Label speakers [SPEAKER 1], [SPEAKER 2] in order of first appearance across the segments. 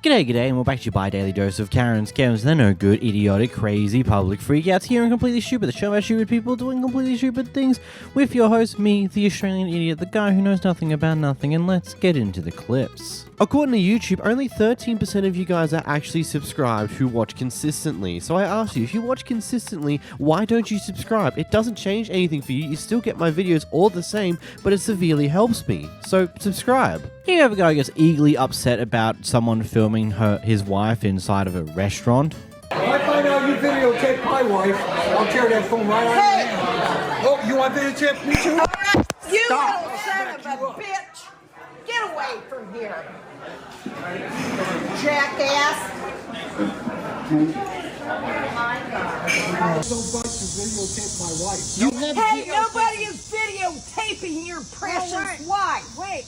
[SPEAKER 1] G'day, and we're back to your bi-daily dose of Karen's, Kevins, they're no good, idiotic, crazy, public freakouts here and completely stupid, the show about stupid people doing completely stupid things, with your host, me, the Australian idiot, the guy who knows nothing about nothing, and let's get into the clips. According to YouTube, only 13% of you guys are actually subscribed who watch consistently. So I ask you, if you watch consistently, why don't you subscribe? It doesn't change anything for you, you still get my videos all the same, but it severely helps me. So subscribe. You ever guy gets eagerly upset about someone filming his wife inside of a restaurant?
[SPEAKER 2] If I find out you videotape my wife, I'll tear that phone right out of your hand. Oh, you want videotape me too?
[SPEAKER 3] You
[SPEAKER 2] Stop.
[SPEAKER 3] little son of a bitch! Get away from here! Jackass!
[SPEAKER 2] Nobody to videotape my wife.
[SPEAKER 3] Hey, nobody is videotaping your precious wife!
[SPEAKER 4] Wait,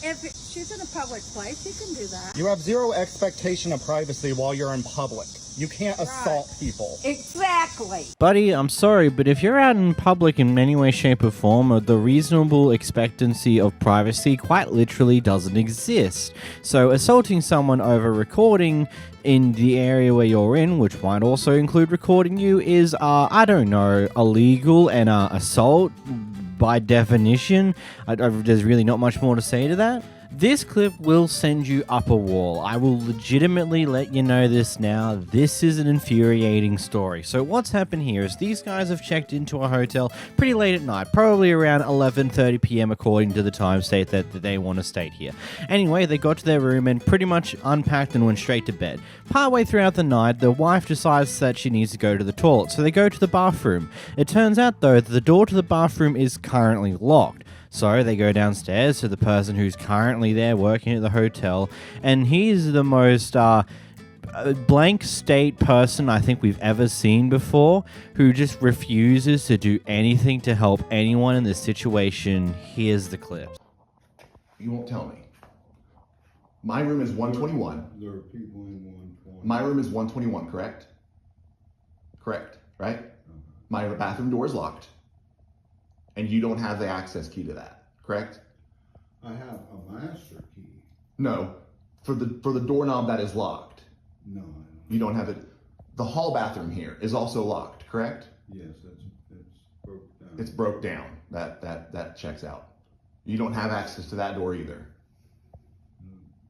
[SPEAKER 4] if she's in a public place, he can do that.
[SPEAKER 5] You have zero expectation of privacy while you're in public. You can't assault people.
[SPEAKER 3] Exactly!
[SPEAKER 1] Buddy, I'm sorry, but if you're out in public in any way, shape, or form, the reasonable expectancy of privacy quite literally doesn't exist. So assaulting someone over recording in the area where you're in, which might also include recording you, is, I don't know, illegal and assault by definition. There's really not much more to say to that. This clip will send you up a wall. I will legitimately let you know this now. This is an infuriating story. So what's happened here is these guys have checked into a hotel pretty late at night, probably around 11:30 p.m. according to the time state that they want to stay here. Anyway, they got to their room and pretty much unpacked and went straight to bed. Partway throughout the night, the wife decides that she needs to go to the toilet, so they go to the bathroom. It turns out, though, that the door to the bathroom is currently locked. So they go downstairs to the person who's currently there working at the hotel, and he's the most blank state person I think we've ever seen before, who just refuses to do anything to help anyone in this situation. Here's the clip.
[SPEAKER 6] You won't tell me. My room is 121.
[SPEAKER 7] There are people in 120.
[SPEAKER 6] My room is 121, correct? Correct, right? My bathroom door is locked. And you don't have the access key to that, correct?
[SPEAKER 7] I have a master key.
[SPEAKER 6] No, for the doorknob that is locked.
[SPEAKER 7] No, I don't.
[SPEAKER 6] You don't have it. The hall bathroom here is also locked, correct?
[SPEAKER 7] Yes, it's broke down.
[SPEAKER 6] It's broke down. That checks out. You don't have access to that door either.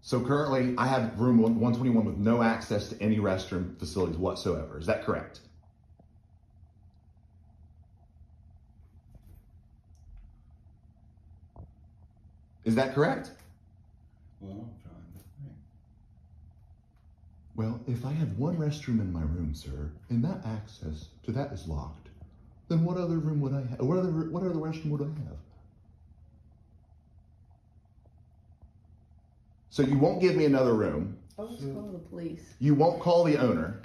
[SPEAKER 6] So currently, I have room 121 with no access to any restroom facilities whatsoever. Is that correct? Is that correct?
[SPEAKER 7] Well, I'm trying to think.
[SPEAKER 6] Well, if I have one restroom in my room, sir, and that access to that is locked, then what other room would I have? What other restroom would I have? So you won't give me another room.
[SPEAKER 8] I'll just call the police.
[SPEAKER 6] You won't call the owner.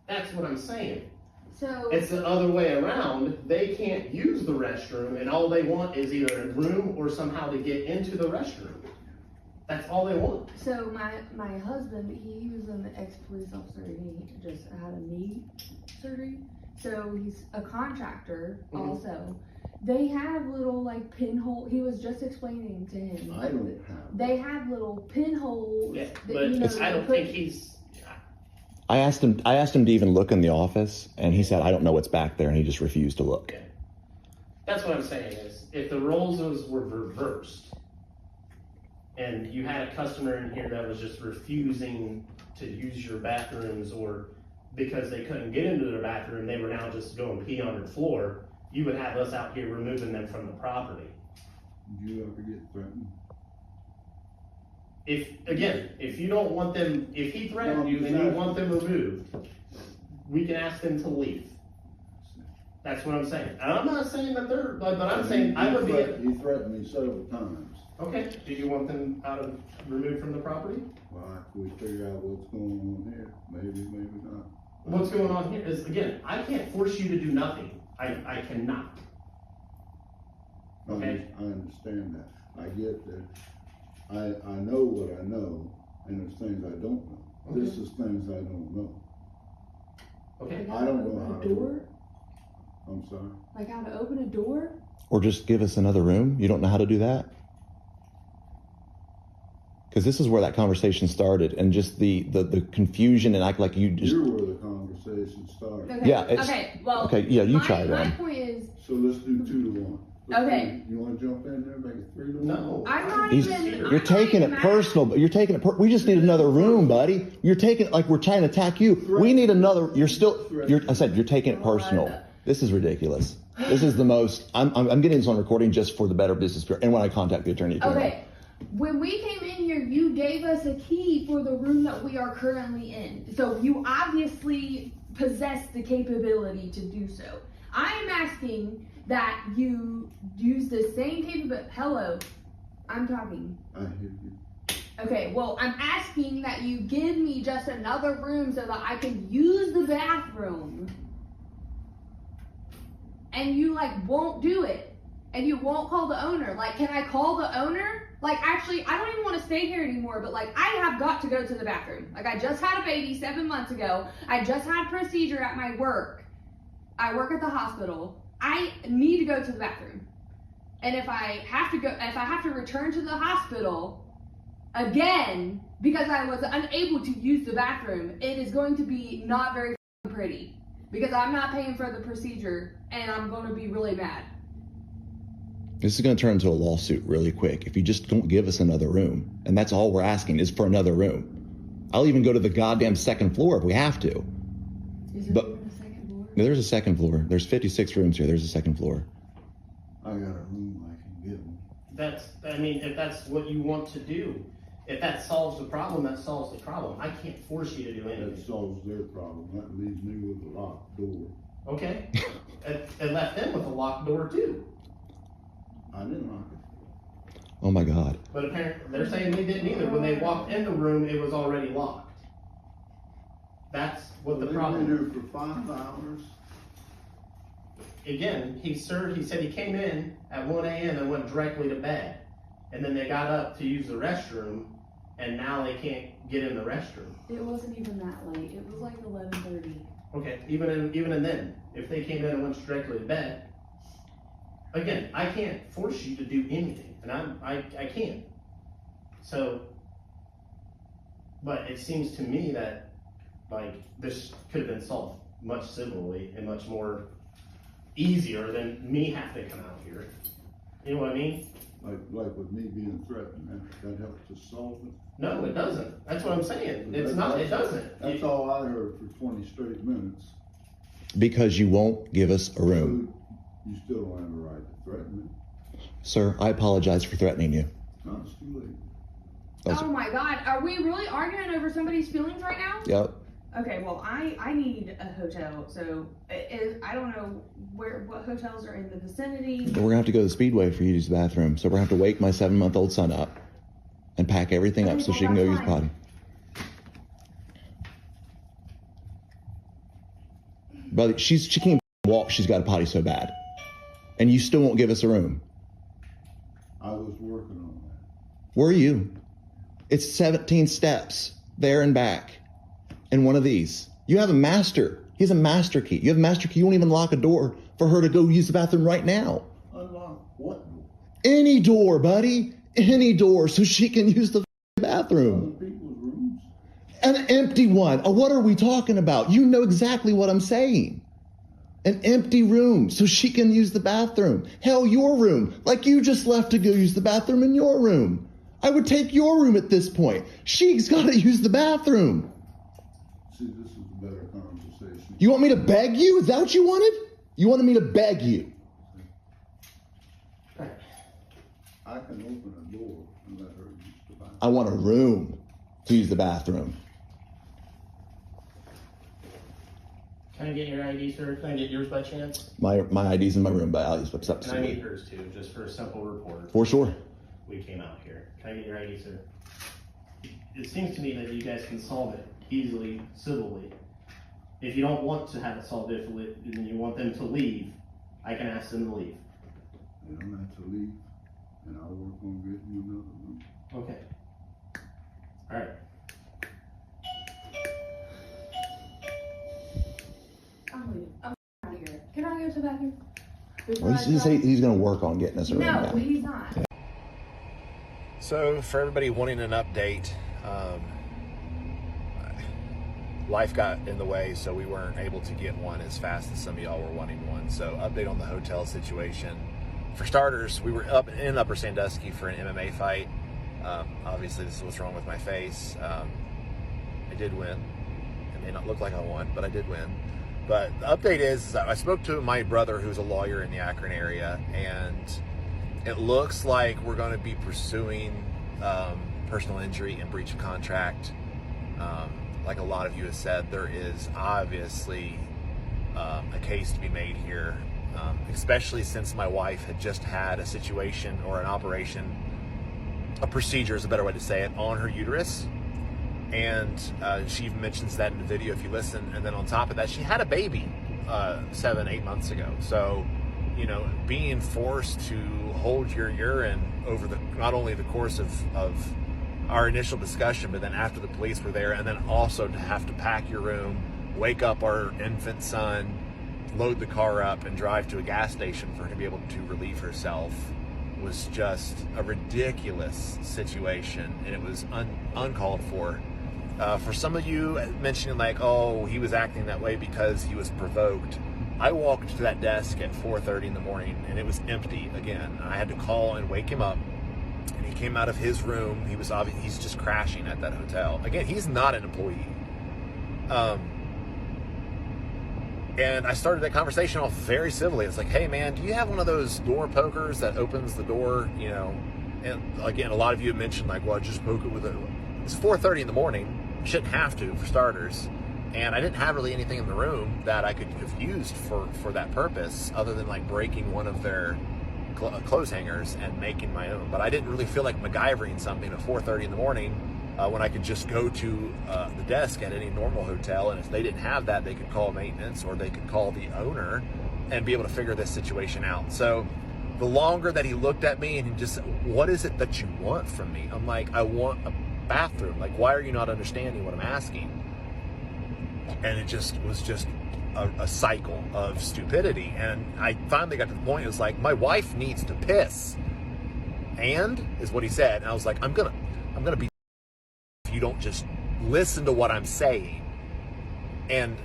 [SPEAKER 9] That's what I'm saying.
[SPEAKER 8] So
[SPEAKER 9] It's the other way around. They can't use the restroom, and all they want is either a room or somehow to get into the restroom. That's all they want.
[SPEAKER 8] So my husband, he was an ex-police officer, and he just had a knee surgery. So he's a contractor also. They have little like pinhole. He was just explaining to him.
[SPEAKER 7] I don't have.
[SPEAKER 8] They have little pinholes.
[SPEAKER 9] Yeah,
[SPEAKER 8] that,
[SPEAKER 9] but
[SPEAKER 8] you know,
[SPEAKER 9] I don't think he's.
[SPEAKER 10] I asked him to even look in the office, and he said, I don't know what's back there, and he just refused to look.
[SPEAKER 9] Okay. That's what I'm saying is, if the roles were reversed, and you had a customer in here that was just refusing to use your bathrooms, or because they couldn't get into their bathroom, they were now just going pee on your floor, you would have us out here removing them from the property.
[SPEAKER 7] Did you ever get threatened?
[SPEAKER 9] If you don't want them, if he threatened you and you want them removed, we can ask them to leave. That's what I'm saying. And I'm not saying that they're, but I'm saying I would be.
[SPEAKER 7] He threatened me several times.
[SPEAKER 9] Okay, do you want them removed from the property?
[SPEAKER 7] Well, after we figure out what's going on here, maybe not.
[SPEAKER 9] What's going on here is, again, I can't force you to do nothing. I cannot. Okay?
[SPEAKER 7] I understand that. I get that. I know what I know, and there's things I don't know.
[SPEAKER 9] Okay.
[SPEAKER 7] This is things I don't know.
[SPEAKER 9] Okay.
[SPEAKER 7] I don't know how to
[SPEAKER 8] door.
[SPEAKER 7] work. I'm sorry.
[SPEAKER 8] Like how to open a door.
[SPEAKER 10] Or just give us another room. You don't know how to do that? Because this is where that conversation started, and just the confusion and act like you just.
[SPEAKER 7] You're where the conversation started.
[SPEAKER 8] Okay.
[SPEAKER 10] Yeah. It's,
[SPEAKER 8] Okay. Well.
[SPEAKER 10] Okay. Yeah. You
[SPEAKER 8] my,
[SPEAKER 10] try it
[SPEAKER 8] my
[SPEAKER 10] on.
[SPEAKER 8] point is.
[SPEAKER 7] So let's do 2-1.
[SPEAKER 8] Okay.
[SPEAKER 7] You want to jump in there and make it 3-1?
[SPEAKER 9] No.
[SPEAKER 8] I'm not
[SPEAKER 10] He's,
[SPEAKER 8] even.
[SPEAKER 10] you're taking it personal, but you're taking it. We just need another room, buddy. You're taking it like we're trying to attack you. We need another. You're still. I said you're taking it personal. This is ridiculous. This is the most. I'm getting this on recording just for the Better Business Bureau, and when I contact the attorney.
[SPEAKER 8] Okay. When we came in here, you gave us a key for the room that we are currently in. So you obviously possess the capability to do so. I am asking that you use the same capability. Hello, I'm talking.
[SPEAKER 7] I hear you.
[SPEAKER 8] Okay, well, I'm asking that you give me just another room so that I can use the bathroom. And you, won't do it. And you won't call the owner. Can I call the owner? Actually, I don't even want to stay here anymore, but, I have got to go to the bathroom. I just had a baby 7 months ago. I just had a procedure at my work. I work at the hospital. I need to go to the bathroom. And if I have to return to the hospital again because I was unable to use the bathroom, it is going to be not very pretty because I'm not paying for the procedure and I'm going to be really mad.
[SPEAKER 10] This is going to turn into a lawsuit really quick if you just don't give us another room. And that's all we're asking is for another room. I'll even go to the goddamn second floor if we have to.
[SPEAKER 8] Is there even a second floor?
[SPEAKER 10] No, there's a second floor. There's 56 rooms here. There's a second floor.
[SPEAKER 7] I got a room I can give them.
[SPEAKER 9] If that's what you want to do, if that solves the problem, that solves the problem. I can't force you to do anything.
[SPEAKER 7] That solves their problem. That leaves me with a locked door.
[SPEAKER 9] Okay. It left them with a locked door too.
[SPEAKER 7] I didn't lock it.
[SPEAKER 10] Oh my God.
[SPEAKER 9] But apparently, they're saying they didn't either. When they walked in the room, it was already locked. That's what the problem.
[SPEAKER 7] They've been here for 5 hours.
[SPEAKER 9] Again, he said he came in at 1 a.m. and went directly to bed. And then they got up to use the restroom, and now they can't get in the restroom.
[SPEAKER 8] It wasn't even that late. It was 11:30.
[SPEAKER 9] Okay, even then, if they came in and went directly to bed, again, I can't force you to do anything, and I can't. So, but it seems to me that this could have been solved much civilly and much more easier than me having to come out here. You know what I mean?
[SPEAKER 7] Like with me being threatened, that helped to solve it.
[SPEAKER 9] No, it doesn't. That's what I'm saying. It's not. It doesn't.
[SPEAKER 7] That's all I heard for 20 straight minutes.
[SPEAKER 10] Because you won't give us a room.
[SPEAKER 7] So you still don't have a right to threaten me.
[SPEAKER 10] Sir, I apologize for threatening you.
[SPEAKER 7] No, it's too late.
[SPEAKER 8] Oh my God, are we really arguing over somebody's feelings right now?
[SPEAKER 10] Yep.
[SPEAKER 8] Okay, well, I need a hotel, so I don't know what hotels are in the vicinity.
[SPEAKER 10] We're gonna have to go to the Speedway for you to use the bathroom. So we're gonna have to wake my 7-month-old son up and pack everything up so she can go use the potty. But she can't walk. She's got a potty so bad, and you still won't give us a room.
[SPEAKER 7] I was working on that.
[SPEAKER 10] Were you? It's 17 steps there and back. In one of these. You have a master. He has a master key. You have a master key. You won't even lock a door for her to go use the bathroom right now.
[SPEAKER 7] Unlock what door?
[SPEAKER 10] Any door, buddy. Any door so she can use the bathroom.
[SPEAKER 7] Other people's rooms?
[SPEAKER 10] An empty one. What are we talking about? You know exactly what I'm saying. An empty room so she can use the bathroom. Hell, your room. Like you just left to go use the bathroom in your room. I would take your room at this point. She's got to use the bathroom.
[SPEAKER 7] See, this is a better conversation.
[SPEAKER 10] You want me to beg you? Is that what you wanted? You wanted me to beg you.
[SPEAKER 7] I can open a door and let her use the bathroom.
[SPEAKER 10] I want a room to use the bathroom.
[SPEAKER 9] Can I get your ID, sir? Can I get yours by chance?
[SPEAKER 10] My ID's in my room, but I'll use what's up.
[SPEAKER 9] And I need hers too, just for a simple report.
[SPEAKER 10] For sure.
[SPEAKER 9] We came out here. Can I get your ID, sir? It seems to me that you guys can solve it easily, civilly. If you don't want to have it solved and you want them to leave, I can ask them to leave.
[SPEAKER 7] They don't have to leave, and I'll work on getting you another room.
[SPEAKER 9] Okay. All right.
[SPEAKER 8] I'm leaving. I'm out of here. Can I go to the bathroom?
[SPEAKER 10] Well, he's going to work on getting us a room
[SPEAKER 8] No,
[SPEAKER 10] now.
[SPEAKER 8] he's not.
[SPEAKER 11] So for everybody wanting an update, life got in the way, so we weren't able to get one as fast as some of y'all were wanting one. So update on the hotel situation. For starters, we were up in Upper Sandusky for an MMA fight. Obviously, this is what's wrong with my face. I did win. It may not look like I won, but I did win. But the update is that I spoke to my brother, who's a lawyer in the Akron area, and it looks like we're going to be pursuing personal injury and breach of contract. Like a lot of you have said, there is obviously a case to be made here, especially since my wife had just had a situation or an operation, a procedure is a better way to say it, on her uterus. And she even mentions that in the video if you listen. And then on top of that, she had a baby 7-8 months ago. So, you know, being forced to hold your urine over not only the course of our initial discussion, but then after the police were there, and then also to have to pack your room, wake up our infant son, load the car up, and drive to a gas station for her to be able to relieve herself was just a ridiculous situation, and it was uncalled for. For some of you mentioning like, oh, he was acting that way because he was provoked. I walked to that desk at 4:30 in the morning and it was empty again. I had to call and wake him up, and he came out of his room. He's just crashing at that hotel. Again, he's not an employee. And I started that conversation off very civilly. It's like, hey man, do you have one of those door pokers that opens the door, you know? And again, a lot of you have mentioned like, well, just poke it with a, it's 4:30 in the morning. Shouldn't have to, for starters. And I didn't have really anything in the room that I could have used for that purpose, other than like breaking one of their clothes hangers and making my own. But I didn't really feel like MacGyvering something at 4:30 in the morning when I could just go to the desk at any normal hotel, and if they didn't have that, they could call maintenance or they could call the owner and be able to figure this situation out. So the longer that he looked at me and he just, what is it that you want from me? I'm like, I want a bathroom. Like, why are you not understanding what I'm asking? And it just was just a cycle of stupidity. And I finally got to the point, it was like, my wife needs to piss. And is what he said. And I was like, I'm gonna be if you don't just listen to what I'm saying and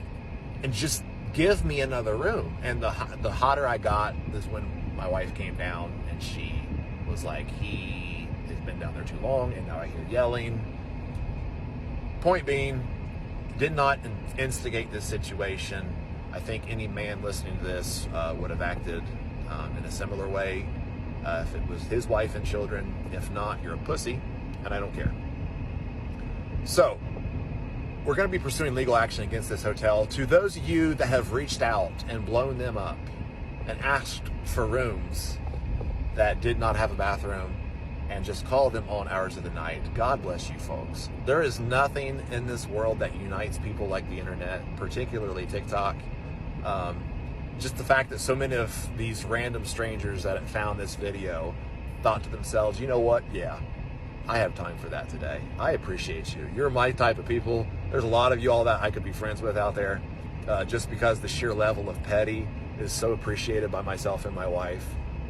[SPEAKER 11] just give me another room. And the hotter I got is when my wife came down and she was like, he has been down there too long, and now I hear yelling. Point being, did not instigate this situation. I think any man listening to this would have acted in a similar way if it was his wife and children. If not, you're a pussy, and I don't care. So, we're going to be pursuing legal action against this hotel. To those of you that have reached out and blown them up and asked for rooms that did not have a bathroom and just called them on hours of the night, God bless you folks. There is nothing in this world that unites people like the internet, particularly TikTok. Just the fact that so many of these random strangers that found this video thought to themselves, you know what? Yeah, I have time for that today. I appreciate you. You're my type of people. There's a lot of you all that I could be friends with out there, just because the sheer level of petty is so appreciated by myself and my wife.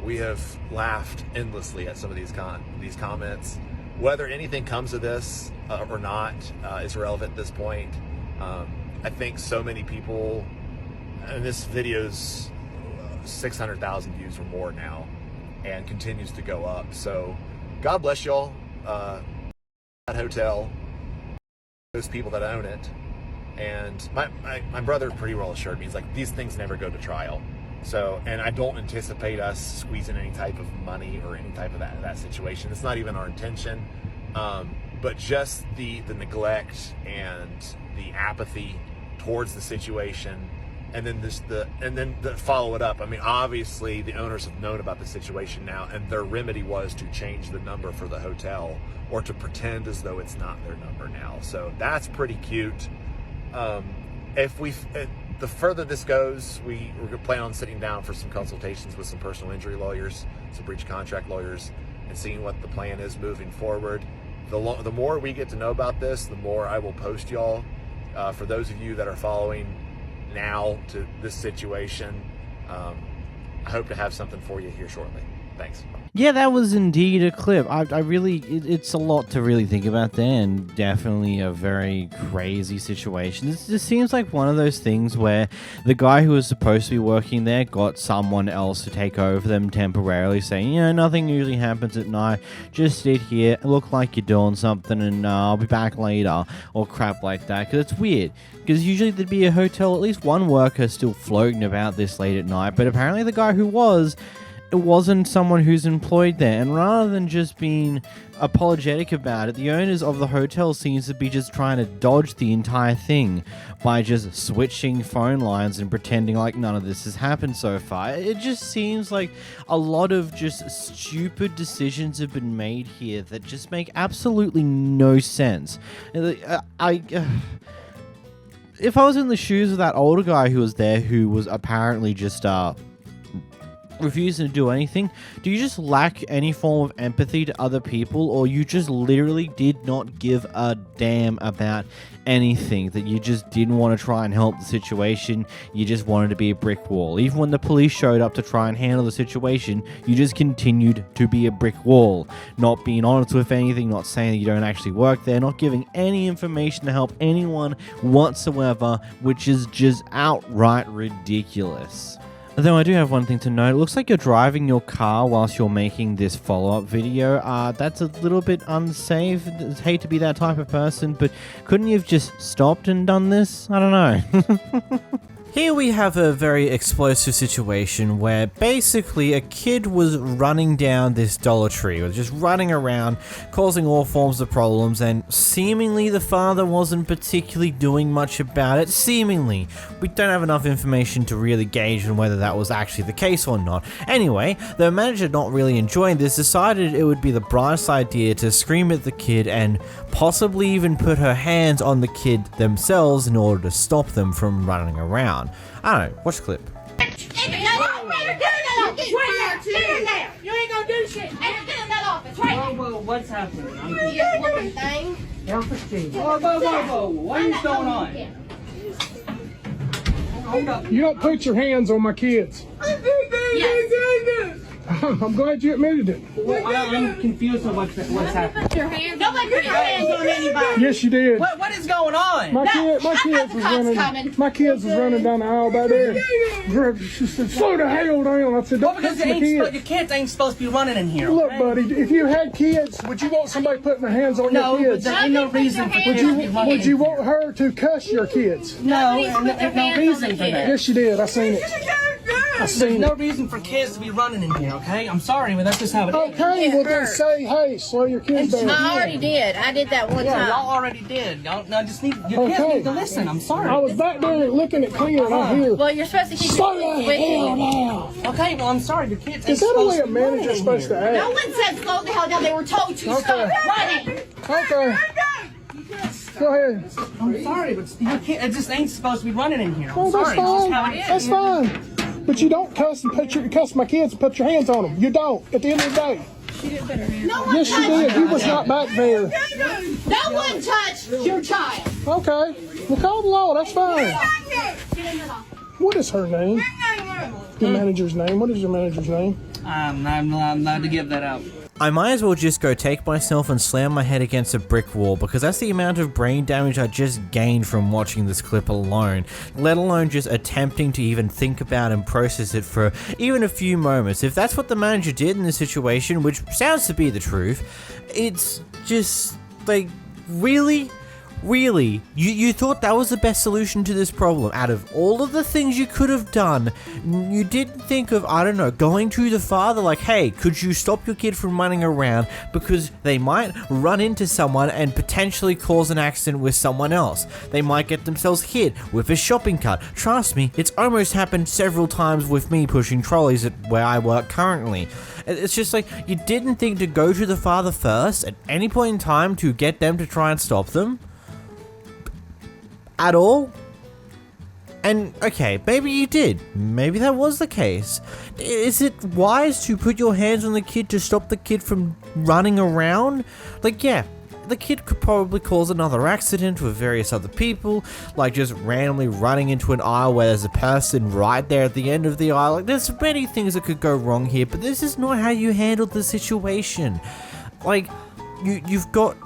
[SPEAKER 11] We have laughed endlessly at some of these comments. Whether anything comes of this or not is irrelevant at this point. I think so many people, and this video's 600,000 views or more now, and continues to go up. So God bless y'all. That hotel, those people that own it, and my brother pretty well assured me, he's like, these things never go to trial. So, and I don't anticipate us squeezing any type of money or any type of that situation. It's not even our intention. But just the neglect and the apathy towards the situation, and then the follow it up. I mean, obviously the owners have known about the situation now, and their remedy was to change the number for the hotel or to pretend as though it's not their number now. So that's pretty cute. The further this goes, we're going to plan on sitting down for some consultations with some personal injury lawyers, some breach of contract lawyers, and seeing what the plan is moving forward. The more we get to know about this, the more I will post y'all. For those of you that are following now to this situation, I hope to have something for you here shortly. Thanks.
[SPEAKER 1] Yeah, that was indeed a clip. It's a lot to really think about there, and definitely a very crazy situation. This just seems like one of those things where the guy who was supposed to be working there got someone else to take over them temporarily, saying, nothing usually happens at night. Just sit here, look like you're doing something, and I'll be back later, or crap like that. Because it's weird. Because usually there'd be a hotel, at least one worker still floating about this late at night, but apparently the guy who was... it wasn't someone who's employed there, and rather than just being apologetic about it, the owners of the hotel seems to be just trying to dodge the entire thing by just switching phone lines and pretending like none of this has happened so far. It just seems like a lot of just stupid decisions have been made here that just make absolutely no sense. If I was in the shoes of that older guy who was there, who was apparently just refusing to do anything, do you just lack any form of empathy to other people, or you just literally did not give a damn about anything, that you just didn't want to try and help the situation, you just wanted to be a brick wall? Even when the police showed up to try and handle the situation, you just continued to be a brick wall, not being honest with anything, not saying that you don't actually work there, not giving any information to help anyone whatsoever, which is just outright ridiculous. Though I do have one thing to note, it looks like you're driving your car whilst you're making this follow-up video. That's a little bit unsafe. I hate to be that type of person, but couldn't you have just stopped and done this? I don't know. Here we have a very explosive situation where basically a kid was running down this Dollar Tree, or just running around, causing all forms of problems, and seemingly the father wasn't particularly doing much about it. Seemingly. We don't have enough information to really gauge on whether that was actually the case or not. Anyway, the manager, not really enjoying this, decided it would be the brightest idea to scream at the kid and possibly even put her hands on the kid themselves in order to stop them from running around. I don't know, watch the clip.
[SPEAKER 3] You ain't gonna do shit. Get in that office, right?
[SPEAKER 2] Whoa, what's happening?
[SPEAKER 3] You looking thing.
[SPEAKER 2] Whoa, what is going on? Hold up.
[SPEAKER 12] You don't put your hands on my kids.
[SPEAKER 3] Yes.
[SPEAKER 12] I'm glad you admitted it.
[SPEAKER 2] Well, I'm confused on what's happening.
[SPEAKER 3] Put your hands. Nobody put your hands on anybody.
[SPEAKER 12] Yes, you did.
[SPEAKER 2] What is going on?
[SPEAKER 12] My kids was running down the aisle back there. She said, "Slow the hell down." I said, "Don't touch my kids."
[SPEAKER 2] Your kids ain't supposed to be running in here.
[SPEAKER 12] Look, buddy, if you had kids, would you want somebody putting their hands on your kids?
[SPEAKER 2] No, there ain't no reason for kids to be running.
[SPEAKER 12] Would you want her to cuss your kids?
[SPEAKER 2] No, there's no reason for that.
[SPEAKER 12] Yes, you did. I seen it.
[SPEAKER 2] There's no reason for kids to be running in here, okay? I'm sorry, but that's just how it is.
[SPEAKER 12] Okay, well then say, "Hey, slow your kids down."
[SPEAKER 3] I already did. I did that one time.
[SPEAKER 2] Y'all already did. Your kids need to listen. I'm sorry.
[SPEAKER 12] I was back there looking at clear, and I hear.
[SPEAKER 3] Well, you're supposed to keep
[SPEAKER 12] Slow
[SPEAKER 3] your
[SPEAKER 12] the
[SPEAKER 3] kids with
[SPEAKER 12] hell
[SPEAKER 3] you.
[SPEAKER 12] down.
[SPEAKER 2] Okay, well, I'm sorry. Your kids ain't
[SPEAKER 12] Is that the
[SPEAKER 2] supposed
[SPEAKER 12] way
[SPEAKER 2] to
[SPEAKER 12] a
[SPEAKER 2] be running
[SPEAKER 12] manager's
[SPEAKER 2] in
[SPEAKER 12] supposed to
[SPEAKER 2] here.
[SPEAKER 12] act?
[SPEAKER 3] No one said slow the hell down. They were told to stop running.
[SPEAKER 12] Okay. Go ahead.
[SPEAKER 2] I'm sorry, but your kid, it just ain't supposed to be running in here. I'm
[SPEAKER 12] Oh, that's
[SPEAKER 2] sorry. That's
[SPEAKER 12] fine.
[SPEAKER 2] just how it is.
[SPEAKER 12] That's fine. But you don't cuss my kids and put your hands on them. You don't. At the end of the day.
[SPEAKER 3] No one
[SPEAKER 12] Yes, you
[SPEAKER 3] touched
[SPEAKER 12] did. You was not back there.
[SPEAKER 3] No one touched your child.
[SPEAKER 12] Okay. Well, call the law. That's fine.
[SPEAKER 3] Get in the office.
[SPEAKER 12] What is her name? The manager's name. What is your manager's name?
[SPEAKER 2] I'm not allowed to give that out.
[SPEAKER 1] I might as well just go take myself and slam my head against a brick wall, because that's the amount of brain damage I just gained from watching this clip alone, let alone just attempting to even think about and process it for even a few moments. If that's what the manager did in this situation, which sounds to be the truth, it's just like, really? Really? You thought that was the best solution to this problem? Out of all of the things you could have done, you didn't think of, I don't know, going to the father like, "Hey, could you stop your kid from running around because they might run into someone and potentially cause an accident with someone else. They might get themselves hit with a shopping cart." Trust me, it's almost happened several times with me pushing trolleys at where I work currently. It's just like, you didn't think to go to the father first at any point in time to get them to try and stop them? At all? And okay, maybe you did. Maybe that was the case. Is it wise to put your hands on the kid to stop the kid from running around? Like, yeah, the kid could probably cause another accident with various other people, like just randomly running into an aisle where there's a person right there at the end of the aisle. Like, there's many things that could go wrong here, but this is not how you handled the situation. Like, you've got...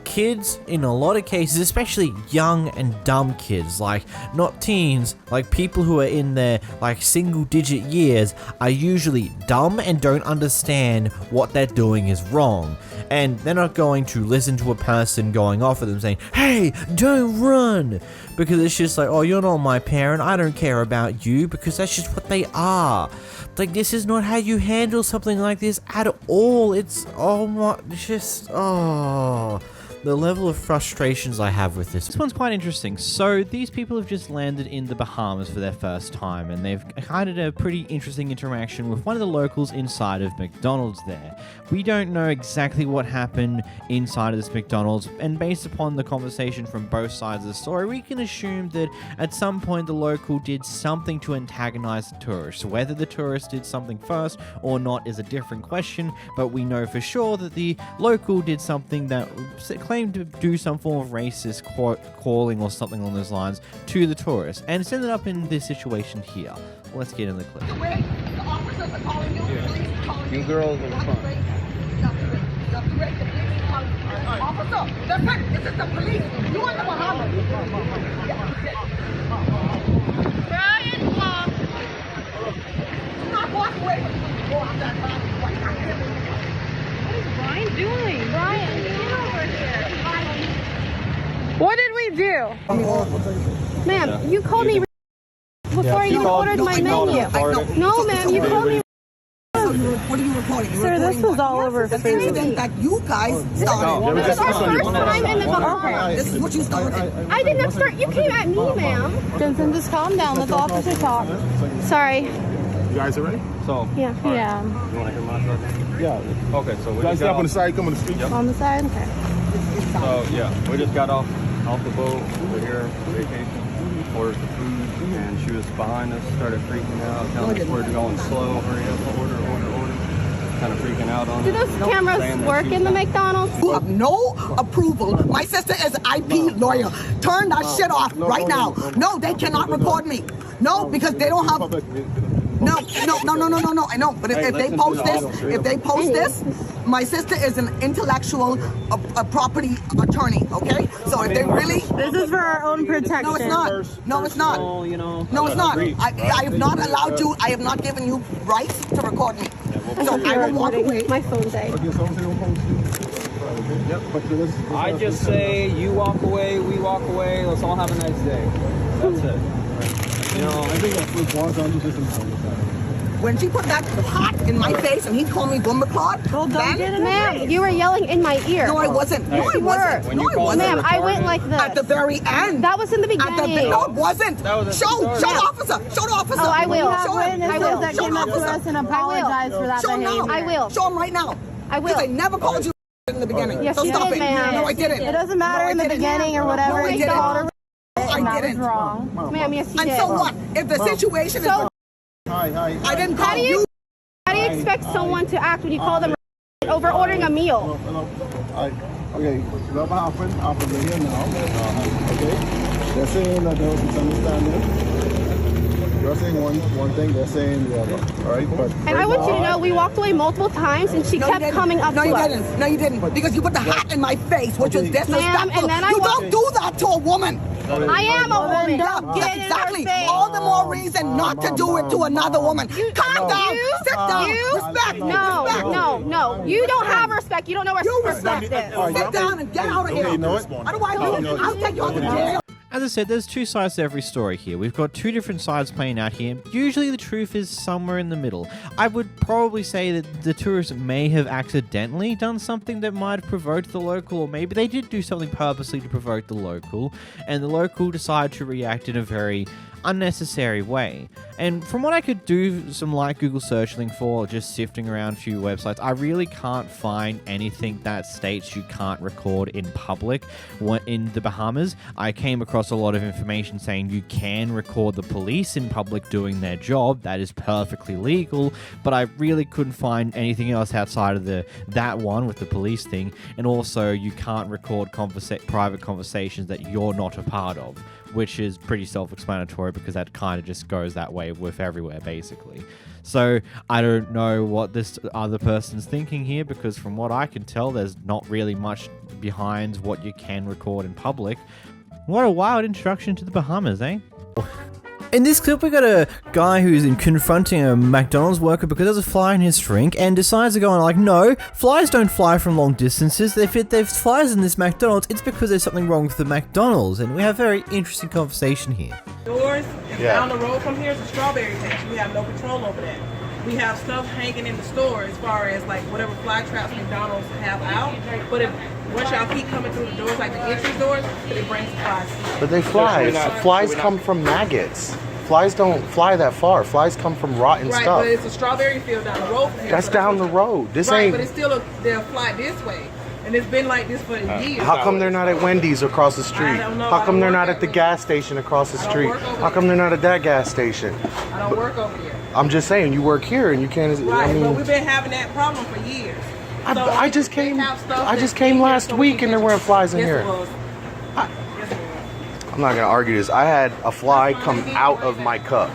[SPEAKER 1] kids, in a lot of cases, especially young and dumb kids, like not teens, like people who are in their like single digit years, are usually dumb and don't understand what they're doing is wrong. And they're not going to listen to a person going off at them saying, "Hey, don't run," because it's just like, "Oh, you're not my parent, I don't care about you," because that's just what they are. Like, this is not how you handle something like this at all. It's, oh my, just, oh... the level of frustrations I have with this. This one's quite interesting. So these people have just landed in the Bahamas for their first time, and they've had a pretty interesting interaction with one of the locals inside of McDonald's there. We don't know exactly what happened inside of this McDonald's, and based upon the conversation from both sides of the story, we can assume that at some point the local did something to antagonize the tourist. Whether the tourist did something first or not is a different question, but we know for sure that the local did something that claimed to do some form of racist calling or something along those lines to the tourist, and it's ended up in this situation here. Let's get in the clip.
[SPEAKER 2] You girls in the front. Officer, that's it. This is the police. You are the Bahamas. Brian, walk. Do not walk away from me. Go out that car. What is Brian doing? Brian, get over here.
[SPEAKER 4] What did we do? Ma'am, you called me before you ordered my menu. No, ma'am, you called me.
[SPEAKER 2] What are you reporting?
[SPEAKER 4] Sir, this was all over
[SPEAKER 2] the incident that you guys started.
[SPEAKER 4] This is our first time in the Bahamas.
[SPEAKER 2] This is what you started.
[SPEAKER 4] I did not start. You came at me, ma'am. Then just calm down. Let the officer talk. Sorry.
[SPEAKER 13] You guys are ready? So,
[SPEAKER 4] Yeah. Yeah.
[SPEAKER 13] You want to hear my truck? Yeah. Okay, so we guys step on the side, come on the street.
[SPEAKER 4] Yep. On the side? Okay.
[SPEAKER 13] So, yeah, we just got off the boat. We're here on vacation. Ordered the food, and she was behind us, started freaking out, telling us we're going slow, hurry up, order. Kind of freaking out on
[SPEAKER 4] Do those cameras work in the McDonald's?
[SPEAKER 2] You have no approval. My sister is an IP lawyer. Turn that shit off right now. No, they cannot record me. No, because they don't have... No. I know, but if they post this, my sister is an intellectual property attorney. Okay, so if they really,
[SPEAKER 4] this is for our own protection.
[SPEAKER 2] No, it's not. No, it's not. No, it's not. I have not allowed you. I have not given you rights to record me. So I will walk away.
[SPEAKER 4] My phone's out.
[SPEAKER 14] I just say you walk away, we walk away. Let's all have a nice day. That's it. You know, I think that's
[SPEAKER 2] when she put that pot in my face and he called me Bummerclot,
[SPEAKER 4] ma'am, you were yelling in my ear.
[SPEAKER 2] No, I wasn't. No, I wasn't. No, I wasn't.
[SPEAKER 4] Ma'am, I went like this.
[SPEAKER 2] At the very end.
[SPEAKER 4] That was in the beginning.
[SPEAKER 2] No, it wasn't. Show the officer. Show the officer.
[SPEAKER 4] Oh, I will.
[SPEAKER 2] Show him.
[SPEAKER 4] I will.
[SPEAKER 2] That came up to us
[SPEAKER 4] and apologize for that behavior. I will.
[SPEAKER 2] Show him right now.
[SPEAKER 4] I will.
[SPEAKER 2] Because I never called you in the beginning.
[SPEAKER 4] Yes,
[SPEAKER 2] so
[SPEAKER 4] you
[SPEAKER 2] stop
[SPEAKER 4] did,
[SPEAKER 2] it.
[SPEAKER 4] ma'am.
[SPEAKER 2] No, I didn't.
[SPEAKER 4] It doesn't matter in the beginning or whatever.
[SPEAKER 2] No, I didn't.
[SPEAKER 4] I didn't. Wrong. Ma'am, yes, you did.
[SPEAKER 2] And so what? If the situation is... I didn't call you.
[SPEAKER 4] How do you expect someone to act when you call them over ordering a meal?
[SPEAKER 7] Okay, what happened after the here now? Okay, they're saying that there was misunderstanding. You're saying one thing, they're saying the other. All right, but
[SPEAKER 4] and I want you to know we walked away multiple times, and she kept coming up to us.
[SPEAKER 2] No, you didn't. Because you put the hat in my face, which was disrespectful.
[SPEAKER 4] And then
[SPEAKER 2] you don't do that to a woman.
[SPEAKER 4] I am a woman.
[SPEAKER 2] That's exactly. All the more reason not to do it to another woman. Calm down. Sit down. Respect.
[SPEAKER 4] No. You don't have respect. You don't know what respect is.
[SPEAKER 2] Sit down and get out of here. Otherwise, I'll take you out to jail.
[SPEAKER 1] As I said, there's two sides to every story here. We've got two different sides playing out here. Usually the truth is somewhere in the middle. I would probably say that the tourist may have accidentally done something that might have provoked the local, or maybe they did do something purposely to provoke the local, and the local decided to react in a very unnecessary way. And from what I could do some light Google searching for, just sifting around a few websites, I really can't find anything that states you can't record in public. In the Bahamas, I came across a lot of information saying you can record the police in public doing their job. That is perfectly legal, but I really couldn't find anything else outside of that one with the police thing. And also, you can't record private conversations that you're not a part of, which is pretty self-explanatory because that kind of just goes that way with everywhere, basically. So I don't know what this other person's thinking here, because from what I can tell, there's not really much behind what you can record in public. What a wild introduction to the Bahamas, eh? In this clip, we got a guy who's confronting a McDonald's worker because there's a fly in his drink, and decides to go on like, no, flies don't fly from long distances. If there's flies in this McDonald's, it's because there's something wrong with the McDonald's. And we have a very interesting conversation here.
[SPEAKER 15] Doors is down the road from here is a strawberry patch. We have no control over that. We have stuff hanging in the store as far as like whatever fly traps McDonald's have out. But once y'all keep coming through the doors, like the entrance doors, it brings the flies.
[SPEAKER 16] But they fly. Flies come from maggots. Flies don't fly that far. Flies come from rotten stuff.
[SPEAKER 15] Right, but it's a strawberry field down the road from here.
[SPEAKER 16] That's down the road. This ain't.
[SPEAKER 15] But it's still they'll fly this way. And it's been like this for years.
[SPEAKER 16] How come they're not at Wendy's across the street?
[SPEAKER 15] I don't know.
[SPEAKER 16] How come they're not at the gas station across the street? How come they're not at that gas station?
[SPEAKER 15] I don't work over here.
[SPEAKER 16] I'm just saying, you work here and you can't.
[SPEAKER 15] Right,
[SPEAKER 16] I mean,
[SPEAKER 15] but we've been having that problem for years.
[SPEAKER 16] I just came last week and there weren't flies in here. I'm not gonna argue this. I had a fly come out of my cup.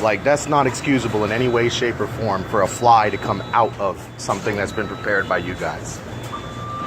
[SPEAKER 16] Like, that's not excusable in any way, shape, or form for a fly to come out of something that's been prepared by you guys.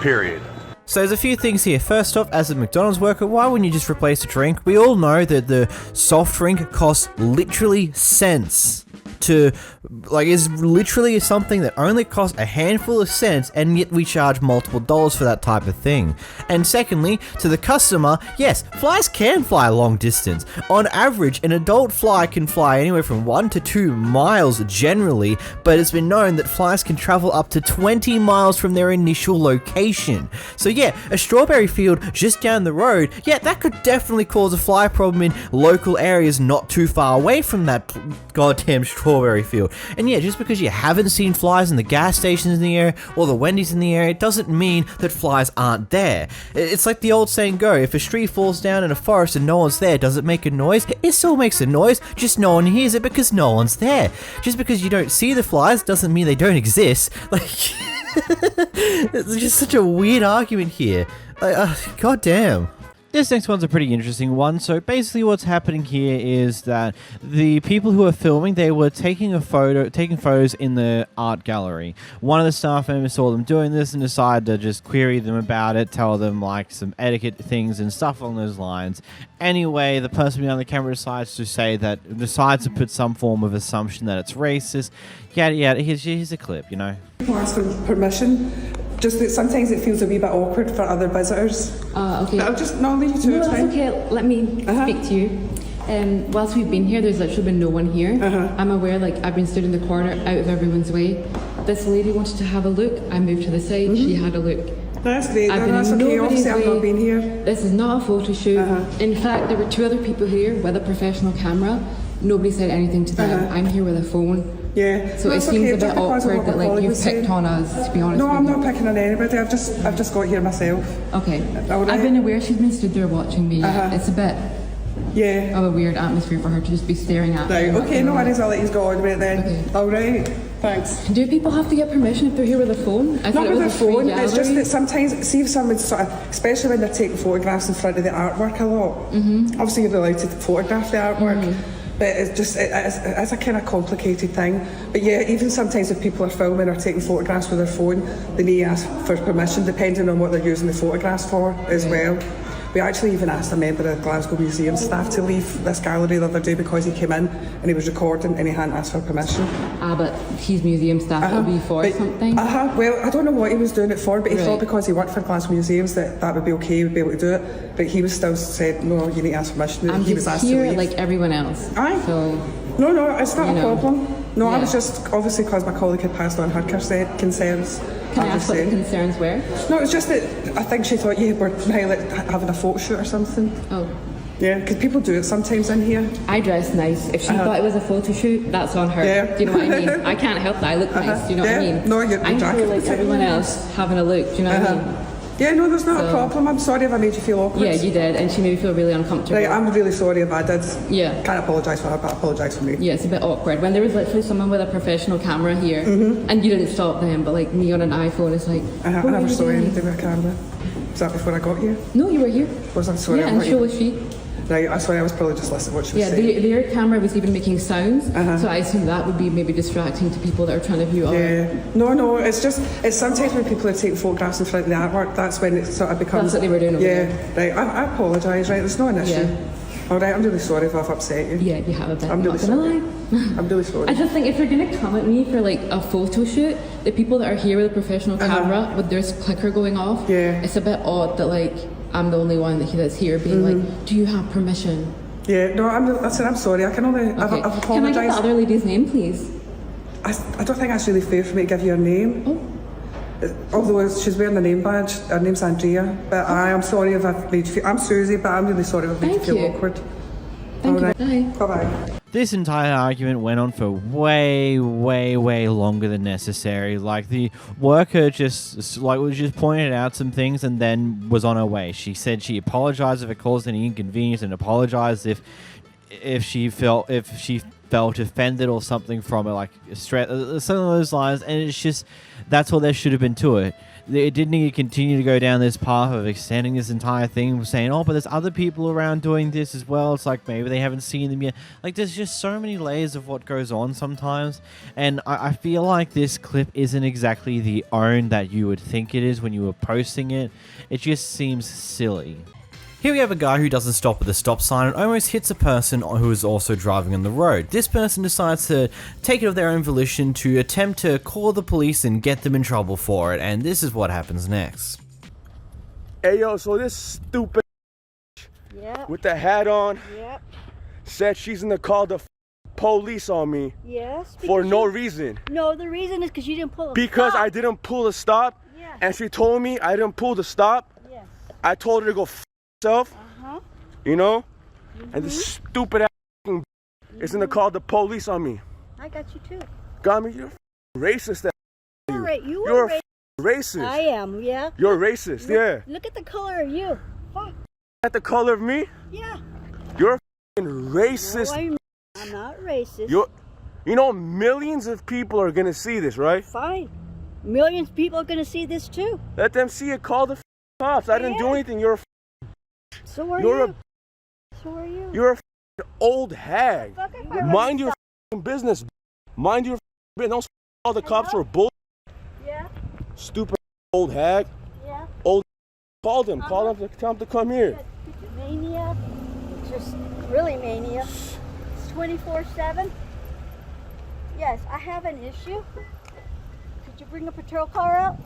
[SPEAKER 16] Period.
[SPEAKER 1] So there's a few things here. First off, as a McDonald's worker, why wouldn't you just replace a drink? We all know that the soft drink costs literally cents. Is literally something that only costs a handful of cents, and yet we charge multiple dollars for that type of thing. And secondly, to the customer, yes, flies can fly a long distance. On average, an adult fly can fly anywhere from 1 to 2 miles generally, but it's been known that flies can travel up to 20 miles from their initial location. So yeah, a strawberry field just down the road, yeah, that could definitely cause a fly problem in local areas not too far away from that goddamn strawberry field. And yeah, just because you haven't seen flies in the gas stations in the area or the Wendy's in the area, it doesn't mean that flies aren't there. It's like the old saying go, if a tree falls down in a forest and no one's there, does it make a noise? It still makes a noise, just no one hears it because no one's there. Just because you don't see the flies doesn't mean they don't exist. Like, it's just such a weird argument here. God damn. This next one's a pretty interesting one. So basically what's happening here is that the people who are filming, they were taking photos in the art gallery. One of the staff members saw them doing this and decided to just query them about it, tell them like some etiquette things and stuff along those lines. Anyway, the person behind the camera decides to put some form of assumption that it's racist. Yada yada. Here's a clip, you know.
[SPEAKER 17] Ask for permission. Just that sometimes it feels a wee bit awkward for other visitors.
[SPEAKER 18] Okay.
[SPEAKER 17] But I'll just not leave you to it.
[SPEAKER 18] No, that's okay. Let me speak to you. Whilst we've been here, there's literally been no one here. I'm aware, like, I've been stood in the corner, out of everyone's way. This lady wanted to have a look. I moved to the side. She had a look.
[SPEAKER 17] That's great. That's okay. Obviously, I've not been here.
[SPEAKER 18] This is not a photo shoot. In fact, there were 2 other people here with a professional camera. Nobody said anything to them. I'm here with a phone.
[SPEAKER 17] Yeah.
[SPEAKER 18] So it seems a bit awkward that like you've picked on us, to be honest.
[SPEAKER 17] No, I'm not picking on anybody. I've just got here myself.
[SPEAKER 18] Okay. I've been aware she's been stood there watching me. It's a bit of a weird atmosphere for her to just be staring at me.
[SPEAKER 17] Right, okay, no worries, I'll let you go on with it then. Okay. Alright, thanks.
[SPEAKER 18] Do people have to get permission if they're here with a phone?
[SPEAKER 17] Not with a phone, it's just that sometimes, see if someone's sort of, especially when they're taking photographs in front of the artwork a lot, obviously you're allowed to photograph the artwork. But it's a kind of complicated thing. But yeah, even sometimes if people are filming or taking photographs with their phone, they need to ask for permission, depending on what they're using the photographs for as well. We actually even asked a member of the Glasgow Museum staff to leave this gallery the other day because he came in and he was recording and he hadn't asked for permission.
[SPEAKER 18] But he's museum staff, would be for something?
[SPEAKER 17] Well, I don't know what he was doing it for, but he thought because he worked for Glasgow Museums that would be okay, he would be able to do it. But he was still said, no, you need to ask permission.
[SPEAKER 18] I'm
[SPEAKER 17] he
[SPEAKER 18] just
[SPEAKER 17] was asked
[SPEAKER 18] here
[SPEAKER 17] to leave.
[SPEAKER 18] like everyone else. So,
[SPEAKER 17] no, it's not a problem. No, I was just, obviously because my colleague had passed on her concerns.
[SPEAKER 18] Can I ask what the concerns were?
[SPEAKER 17] No, it was just that I think she thought you were having a photo shoot or something.
[SPEAKER 18] Oh.
[SPEAKER 17] Yeah, because people do it sometimes in here.
[SPEAKER 18] I dress nice. If she thought it was a photo shoot, that's on her.
[SPEAKER 17] Yeah.
[SPEAKER 18] Do you know what I mean? I can't help that. I look nice. Do you know what I mean?
[SPEAKER 17] No, you're
[SPEAKER 18] I'm sure like everyone else having a look. Do you know what I mean?
[SPEAKER 17] Yeah, no, there's not a problem. I'm sorry if I made you feel awkward.
[SPEAKER 18] Yeah, you did, and she made me feel really uncomfortable.
[SPEAKER 17] Right, I'm really sorry if I did.
[SPEAKER 18] Yeah.
[SPEAKER 17] Can't apologise for her, but apologise for me.
[SPEAKER 18] Yeah, it's a bit awkward. When there was literally someone with a professional camera here, and you didn't stop them, but like me on an iPhone, it's like,
[SPEAKER 17] I never saw anything with a camera. Was that before I got here?
[SPEAKER 18] No, you were here.
[SPEAKER 17] Was I sorry?
[SPEAKER 18] Yeah, and so was she.
[SPEAKER 17] Right, I'm sorry, I was probably just listening to what she was
[SPEAKER 18] Yeah,
[SPEAKER 17] saying.
[SPEAKER 18] their camera was even making sounds, so I assume that would be maybe distracting to people that are trying to view our...
[SPEAKER 17] Yeah, no, it's just, it's sometimes when people are taking photographs in front of the artwork, that's when it sort of becomes...
[SPEAKER 18] That's what they were doing over there.
[SPEAKER 17] Right, I apologise, right, there's not an issue.
[SPEAKER 18] Yeah.
[SPEAKER 17] All right, I'm really sorry if I've upset you.
[SPEAKER 18] Yeah, you have a bit.
[SPEAKER 17] I'm really sorry. I'm really sorry.
[SPEAKER 18] I just think if you're going to come at me for like a photo shoot, the people that are here with a professional camera with their clicker going off, it's a bit odd that like I'm the only one that's here being like, do you have permission?
[SPEAKER 17] Yeah, no, I'm sorry. I can only...
[SPEAKER 18] Okay.
[SPEAKER 17] I've apologised.
[SPEAKER 18] Can I get the other lady's name, please?
[SPEAKER 17] I don't think that's really fair for me to give you her name. Although she's wearing the name badge, her name's Andrea. But I am sorry if I've made you feel... I'm Susie, but I'm really sorry if I've made you feel awkward.
[SPEAKER 18] Thank you.
[SPEAKER 17] Bye. Bye-bye.
[SPEAKER 1] This entire argument went on for way longer than necessary. Like, the worker just pointed out some things and then was on her way. She said she apologized if it caused any inconvenience and apologized if she felt offended or something from it, like some of those lines. And it's just, that's all there should have been to it. It didn't need to continue to go down this path of extending this entire thing, saying, oh, but there's other people around doing this as well. It's like maybe they haven't seen them yet. Like, there's just so many layers of what goes on sometimes. And I feel like this clip isn't exactly the own that you would think it is when you were posting it. It just seems silly. Here we have a guy who doesn't stop at the stop sign and almost hits a person who is also driving on the road. This person decides to take it of their own volition to attempt to call the police and get them in trouble for it, and this is what happens next.
[SPEAKER 19] Hey yo, so this stupid with the hat on said she's gonna call the police on me for no reason.
[SPEAKER 20] No, the reason is because you didn't pull a
[SPEAKER 19] Because
[SPEAKER 20] stop.
[SPEAKER 19] I didn't pull a stop, and she told me I didn't pull the stop. I told her to go f herself, you know? And this stupid ass is gonna call the police on me.
[SPEAKER 20] I got you too.
[SPEAKER 19] Got me? You're racist.
[SPEAKER 20] You're
[SPEAKER 19] a racist.
[SPEAKER 20] I am, yeah.
[SPEAKER 19] You're racist, yeah.
[SPEAKER 20] Look at the color of you. Fuck.
[SPEAKER 19] At the color of me?
[SPEAKER 20] Yeah.
[SPEAKER 19] You're a racist.
[SPEAKER 20] No, I'm not racist.
[SPEAKER 19] You know, millions of people are gonna see this, right?
[SPEAKER 20] Fine. Millions of people are gonna see this too.
[SPEAKER 19] Let them see it. Call the cops. I didn't do anything. You're a
[SPEAKER 20] So are
[SPEAKER 19] you're
[SPEAKER 20] you. So are you.
[SPEAKER 19] You're a old hag. Mind your business. Mind your business. Don't all the cops were bull.
[SPEAKER 20] Yeah.
[SPEAKER 19] Stupid old hag.
[SPEAKER 20] Yeah.
[SPEAKER 19] Old. Call them. Call them. Tell them to come here.
[SPEAKER 20] Mania. Just really mania. It's 24/7. Yes, I have an issue. Could you bring a patrol car out?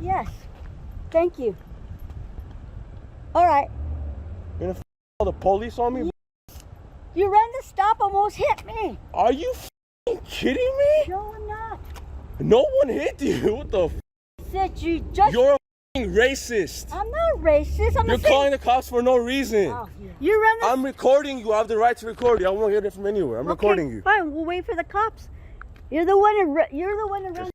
[SPEAKER 20] Yes. Thank you. All right.
[SPEAKER 19] You're gonna call the police on me?
[SPEAKER 20] You ran the stop, almost hit me.
[SPEAKER 19] Are you kidding me?
[SPEAKER 20] No, I'm not.
[SPEAKER 19] No one hit you. What the?
[SPEAKER 20] Said you just.
[SPEAKER 19] You're a racist.
[SPEAKER 20] I'm not racist. I'm
[SPEAKER 19] You're calling the cops for no reason.
[SPEAKER 20] Oh, you ran the.
[SPEAKER 19] I'm recording you. I have the right to record you. I won't hear it from anywhere. I'm recording you.
[SPEAKER 20] Fine. We'll wait for the cops. You're the one who. You're the one who ran.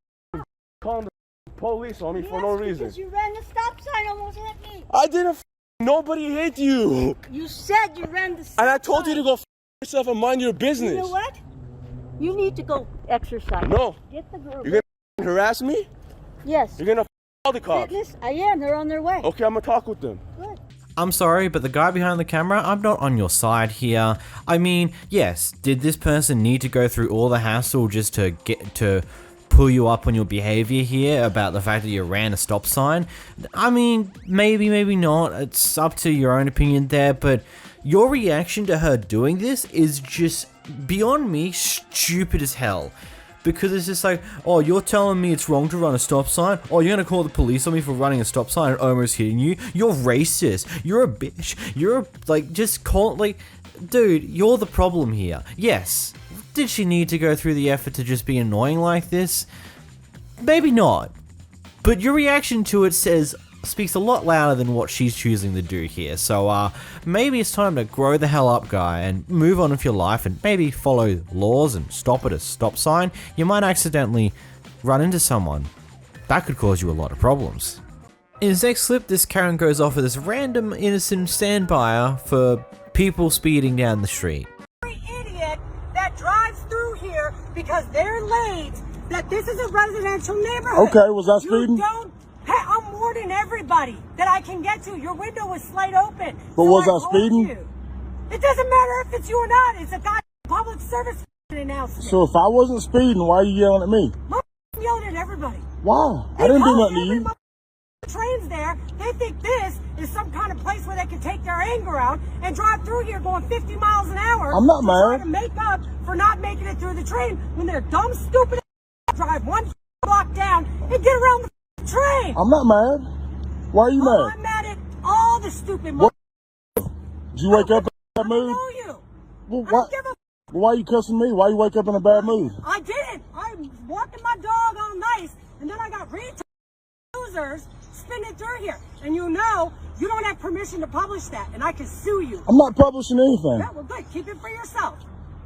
[SPEAKER 19] Calling the police on me for no reason.
[SPEAKER 20] Because you ran the stop sign, almost hit me.
[SPEAKER 19] I didn't. Nobody hit you.
[SPEAKER 20] You said you ran the stop
[SPEAKER 19] And I told
[SPEAKER 20] sign.
[SPEAKER 19] you to go yourself and mind your business.
[SPEAKER 20] You know what? You need to go exercise.
[SPEAKER 19] No.
[SPEAKER 20] Get the group.
[SPEAKER 19] You're gonna harass me?
[SPEAKER 20] Yes.
[SPEAKER 19] You're gonna call the cops?
[SPEAKER 20] Fitness? I am. They're on their way.
[SPEAKER 19] Okay, I'm gonna talk with them.
[SPEAKER 20] Good.
[SPEAKER 1] I'm sorry, but the guy behind the camera, I'm not on your side here. I mean, yes, did this person need to go through all the hassle just to get to pull you up on your behavior here about the fact that you ran a stop sign? I mean, maybe not. It's up to your own opinion there, but your reaction to her doing this is just beyond me stupid as hell. Because it's just like, oh, you're telling me it's wrong to run a stop sign? Oh, you're gonna call the police on me for running a stop sign and almost hitting you? You're racist. You're a bitch. You're just call, dude, you're the problem here. Yes. Did she need to go through the effort to just be annoying like this? Maybe not. But your reaction to it says speaks a lot louder than what she's choosing to do here. So maybe it's time to grow the hell up, guy, and move on with your life and maybe follow laws and stop at a stop sign. You might accidentally run into someone. That could cause you a lot of problems. In his next clip, this Karen goes off with this random innocent standby for people speeding down the street.
[SPEAKER 3] Idiot that drives through here because they're late, that this is a residential neighborhood.
[SPEAKER 12] Okay, was I speeding?
[SPEAKER 3] You don't. Hey, I'm warning everybody that I can get to. Your window was slight open.
[SPEAKER 12] But
[SPEAKER 3] so
[SPEAKER 12] was I
[SPEAKER 3] told
[SPEAKER 12] speeding?
[SPEAKER 3] you. It doesn't matter if it's you or not. It's a goddamn public service announcement.
[SPEAKER 12] So if I wasn't speeding, why are you yelling at me?
[SPEAKER 3] I'm yelling at everybody.
[SPEAKER 12] Why? I didn't do nothing to you.
[SPEAKER 3] Trains there, they think this is some kind of place where they can take their anger out and drive through here going 50 miles an hour.
[SPEAKER 12] I'm not
[SPEAKER 3] try
[SPEAKER 12] mad.
[SPEAKER 3] to make up for not making it through the train when they're dumb, stupid drive one block down and get around the train.
[SPEAKER 12] I'm not mad. Why are you mad?
[SPEAKER 3] I'm mad at all the stupid.
[SPEAKER 12] What? Did you wake up in a bad mood?
[SPEAKER 3] I know you.
[SPEAKER 12] Well, why are you cussing me? Why you wake up in a bad mood?
[SPEAKER 3] I didn't. I'm walking my dog all nice, and then I got retarded losers spinning through here, and you know you don't have permission to publish that, and I can sue you.
[SPEAKER 12] I'm not publishing anything.
[SPEAKER 3] Yeah, well, good. Keep it for yourself.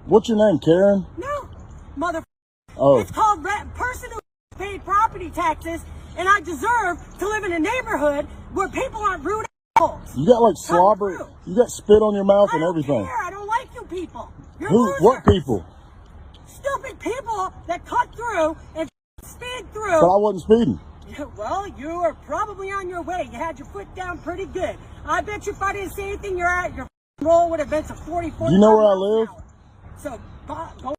[SPEAKER 12] What's your name, Karen?
[SPEAKER 3] No, mother.
[SPEAKER 12] Oh.
[SPEAKER 3] It's called person who paid property taxes, and I deserve to live in a neighborhood where people aren't rude assholes.
[SPEAKER 12] You got like slobber. You got spit on your mouth and everything.
[SPEAKER 3] I don't like you people. You're
[SPEAKER 12] Who?
[SPEAKER 3] losers.
[SPEAKER 12] What people?
[SPEAKER 3] Stupid people that cut through and speed through.
[SPEAKER 12] But I wasn't speeding.
[SPEAKER 3] Yeah, well, you are probably on your way. You had your foot down pretty good. I bet you if I didn't say anything, your roll would have been to 44.
[SPEAKER 12] You know where I live?
[SPEAKER 3] So go.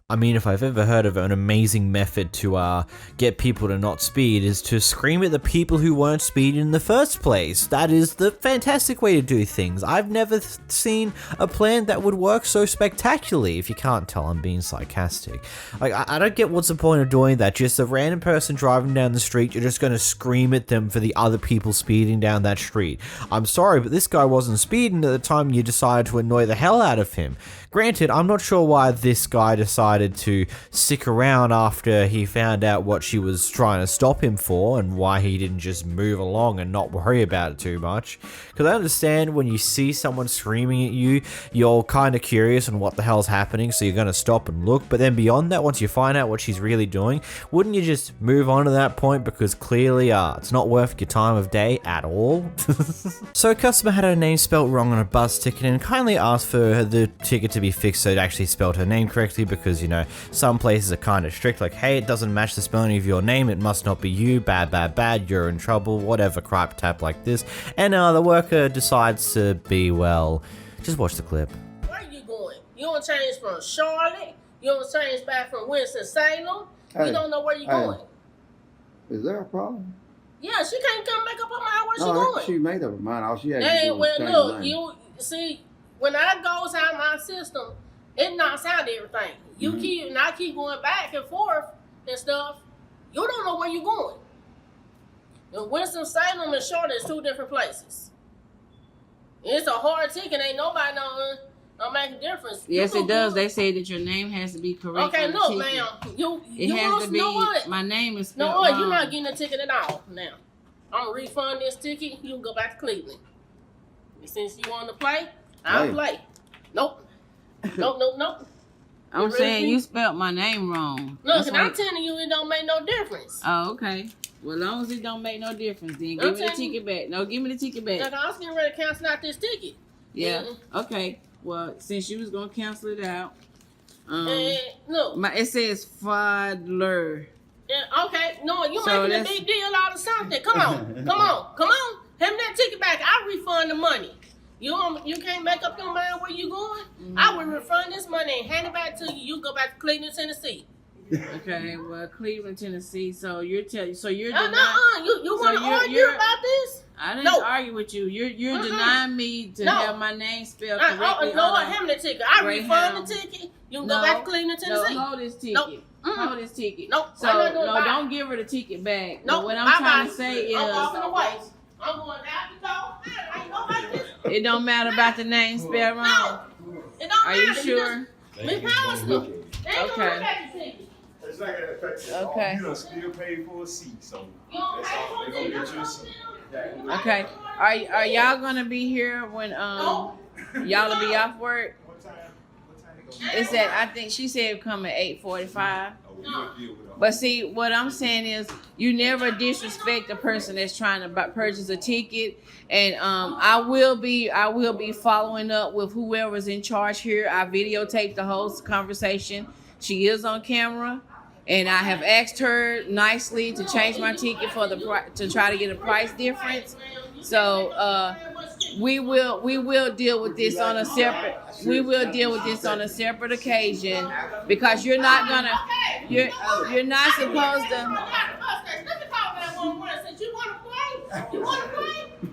[SPEAKER 1] I mean, if I've ever heard of an amazing method to get people to not speed is to scream at the people who weren't speeding in the first place. That is the fantastic way to do things. I've never seen a plan that would work so spectacularly. If you can't tell, I'm being sarcastic. Like, I don't get what's the point of doing that. Just a random person driving down the street, you're just going to scream at them for the other people speeding down that street. I'm sorry, but this guy wasn't speeding at the time you decided to annoy the hell out of him. Granted, I'm not sure why this guy decided to stick around after he found out what she was trying to stop him for and why he didn't just move along and not worry about it too much. Because I understand when you see someone screaming at you, you're kind of curious on what the hell's happening, so you're going to stop and look. But then beyond that, once you find out what she's really doing, wouldn't you just move on to that point because clearly it's not worth your time of day at all? So a customer had her name spelt wrong on a bus ticket and kindly asked for the ticket to be fixed so it actually spelled her name correctly because, you know, some places are kind of strict, like, hey, it doesn't match the spelling of your name, it must not be you, bad, you're in trouble, whatever crap tap like this. And the worker decides to be, well, just watch the clip.
[SPEAKER 21] Where are you going? You don't change from Charlotte? You don't change back from Winston-Salem?
[SPEAKER 22] Hey,
[SPEAKER 21] you don't know where you're going?
[SPEAKER 22] Is there a problem?
[SPEAKER 21] Yeah, she can't come back up on my where she
[SPEAKER 22] No,
[SPEAKER 21] going.
[SPEAKER 22] she made up her mind. All she had to
[SPEAKER 21] Hey,
[SPEAKER 22] do was
[SPEAKER 21] well,
[SPEAKER 22] change
[SPEAKER 21] look,
[SPEAKER 22] the name.
[SPEAKER 21] you see, when that goes out my system, it knocks out everything. You keep going back and forth and stuff. You don't know where you're going. And Winston-Salem and Charlotte is two different places. It's a hard ticket. Ain't nobody don't make a difference.
[SPEAKER 23] Yes, it does. They say that your name has to be correct.
[SPEAKER 21] Okay,
[SPEAKER 23] on the
[SPEAKER 21] look,
[SPEAKER 23] ticket.
[SPEAKER 21] ma'am.
[SPEAKER 23] It
[SPEAKER 21] You
[SPEAKER 23] has to be.
[SPEAKER 21] know what?
[SPEAKER 23] My name is
[SPEAKER 21] No,
[SPEAKER 23] spelled wrong.
[SPEAKER 21] you're not getting a ticket at all. Now, I'm gonna refund this ticket. You can go back to Cleveland. Since you want to play, I'll play. Nope. Nope.
[SPEAKER 23] I'm saying you spelled my name wrong.
[SPEAKER 21] Look, and I'm telling you, it don't make no difference.
[SPEAKER 23] Oh, okay. Well, as long as it don't make no difference, then give me the ticket back. No, give me the ticket back.
[SPEAKER 21] Look, I was getting ready to cancel out this ticket.
[SPEAKER 23] Yeah. Okay. Well, since you was gonna cancel it out,
[SPEAKER 21] look,
[SPEAKER 23] it says Fadler.
[SPEAKER 21] Yeah, okay. No, you
[SPEAKER 23] So
[SPEAKER 21] making a big deal out of something. Come on. Hand me that ticket back. I'll refund the money. You can't make up your mind where you going. I will refund this money and hand it back to you. You go back to Cleveland, Tennessee.
[SPEAKER 23] Okay, well, Cleveland, Tennessee. So you're denying.
[SPEAKER 21] You want to argue about this?
[SPEAKER 23] I didn't argue with you. You're denying me to have my name spelled correctly.
[SPEAKER 21] No, hand me the ticket. I refund the ticket. You can go back to Cleveland, Tennessee.
[SPEAKER 23] No, hold this ticket.
[SPEAKER 21] Nope.
[SPEAKER 23] Hold this ticket.
[SPEAKER 21] Nope.
[SPEAKER 23] So don't give her the ticket back.
[SPEAKER 21] No,
[SPEAKER 23] what I'm trying to say is,
[SPEAKER 21] I'm walking away. I'm going out the door. Ain't nobody just...
[SPEAKER 23] It don't matter about the name spelled wrong.
[SPEAKER 21] No, it don't matter.
[SPEAKER 23] Are you sure?
[SPEAKER 21] We promised them.
[SPEAKER 23] Okay.
[SPEAKER 5] It's not gonna affect you.
[SPEAKER 6] Okay.
[SPEAKER 5] You don't still pay for a seat, so that's all. They're gonna get you a seat.
[SPEAKER 6] Okay. Are y'all gonna be here when y'all will be off work? It's at, I think she said come at 8:45. But see, what I'm saying is, you never disrespect the person that's trying to purchase a ticket. And I will be following up with whoever's in charge here. I videotaped the whole conversation. She is on camera, and I have asked her nicely to change my ticket for to try to get a price difference. So we will deal with this on a separate. We will deal with this on a separate occasion, because you're not supposed to.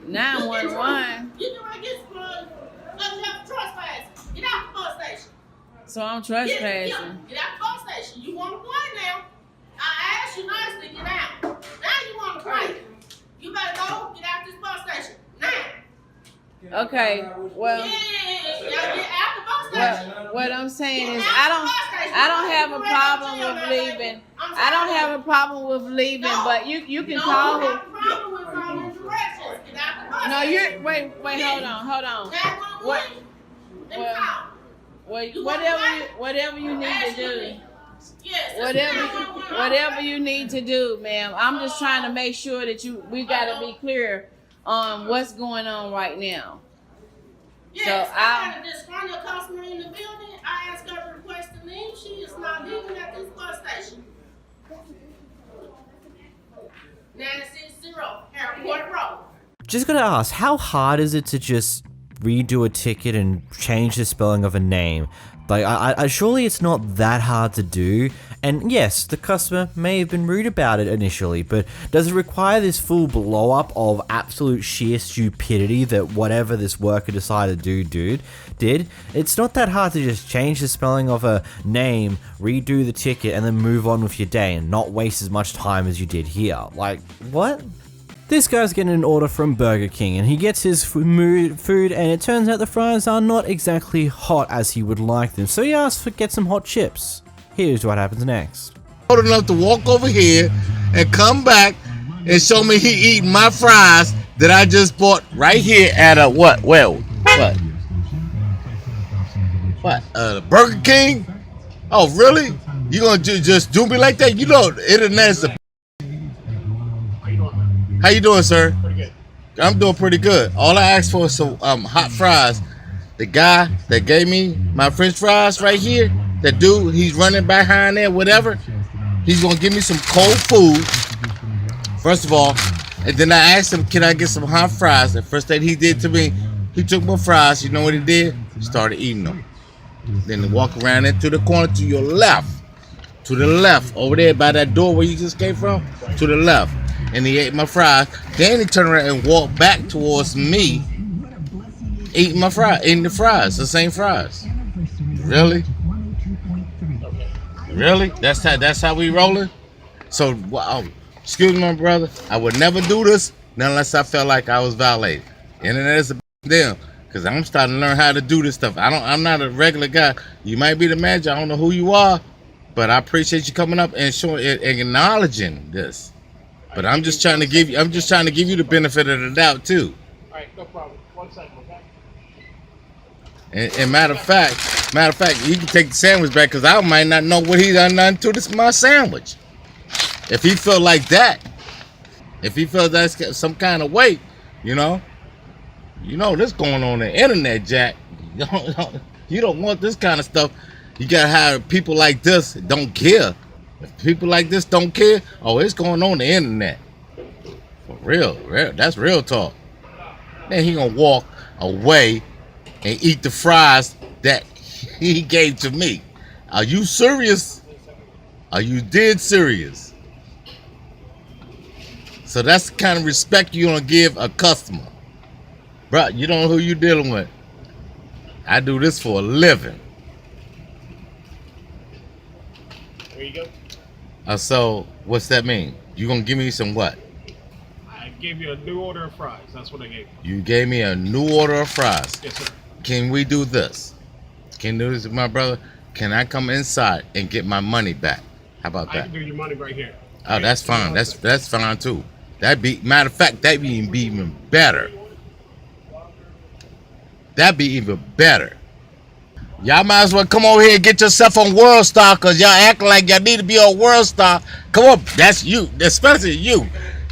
[SPEAKER 6] 911. So I'm trespassing.
[SPEAKER 21] Get out the bus station. You want to play now? I asked you nicely, get out. Now you want to play. You better go, get out this bus station. Now.
[SPEAKER 6] Okay, well, what I'm saying is, I don't have a problem with leaving. I don't have a problem with leaving, but you can call her. No, you're wait, hold on. Whatever you need to do. Whatever you need to do, ma'am. I'm just trying to make sure that we gotta be clear on what's going on right now.
[SPEAKER 21] Yes, so I had a disgruntled customer in the building. I asked her to request to leave. She is not leaving at this bus station. 960 Airport Road.
[SPEAKER 1] Just gotta ask, how hard is it to just redo a ticket and change the spelling of a name? Like, I surely it's not that hard to do. And yes, the customer may have been rude about it initially, but does it require this full blow up of absolute sheer stupidity that whatever this worker decided to do did? It's not that hard to just change the spelling of a name, redo the ticket, and then move on with your day and not waste as much time as you did here. Like, what? This guy's getting an order from Burger King, and he gets his food, and it turns out the fries are not exactly hot as he would like them, so he asks to get some hot chips. Here's what happens next.
[SPEAKER 9] Old enough to walk over here and come back and show me he eating my fries that I just bought right here at a what? Well, what? Burger King? Oh, really? You gonna just do me like that? You know, the internet is a. How you doing, sir? Pretty good. I'm doing pretty good. All I asked for is some hot fries. The guy that gave me my French fries right here, that dude, he's running behind there, whatever. He's gonna give me some cold food, first of all, and then I asked him, can I get some hot fries? The first thing he did to me, he took my fries. You know what he did? He started eating them. Then he walked around into the corner to your left, over there by that door where you just came from, to the left. And he ate my fries. Then he turned around and walked back towards me, eating the fries, the same fries. Really? Really? That's how we rolling? So, excuse me, my brother. I would never do this unless I felt like I was violated. Internet is a deal, because I'm starting to learn how to do this stuff. I'm not a regular guy. You might be the manager. I don't know who you are, but I appreciate you coming up and showing, acknowledging this. But I'm just trying to give you the benefit of the doubt too.
[SPEAKER 12] All right, no problem. 1 second, okay?
[SPEAKER 9] And matter of fact, you can take the sandwich back, because I might not know what he done to this my sandwich. If he felt like that, if he felt that's some kind of weight, you know this going on the internet, Jack. You don't want this kind of stuff. You gotta have people like this that don't care. If people like this don't care, it's going on the internet. For real, that's real talk. Then he gonna walk away and eat the fries that he gave to me. Are you serious? Are you dead serious? So that's the kind of respect you're gonna give a customer. Bro, you don't know who you're dealing with. I do this for a living.
[SPEAKER 12] There you go.
[SPEAKER 9] So what's that mean? You gonna give me some what?
[SPEAKER 12] I gave you a new order of fries. That's what I gave you.
[SPEAKER 9] You gave me a new order of fries.
[SPEAKER 12] Yes, sir.
[SPEAKER 9] Can we do this? Can you do this, my brother? Can I come inside and get my money back? How about
[SPEAKER 8] I
[SPEAKER 9] that?
[SPEAKER 8] can do your money right here.
[SPEAKER 9] Oh, that's fine. That's fine too. Matter of fact, that'd be even better. That'd be even better. Y'all might as well come over here and get yourself on World Star, cause y'all act like y'all need to be on World Star. Come on, that's you, especially you.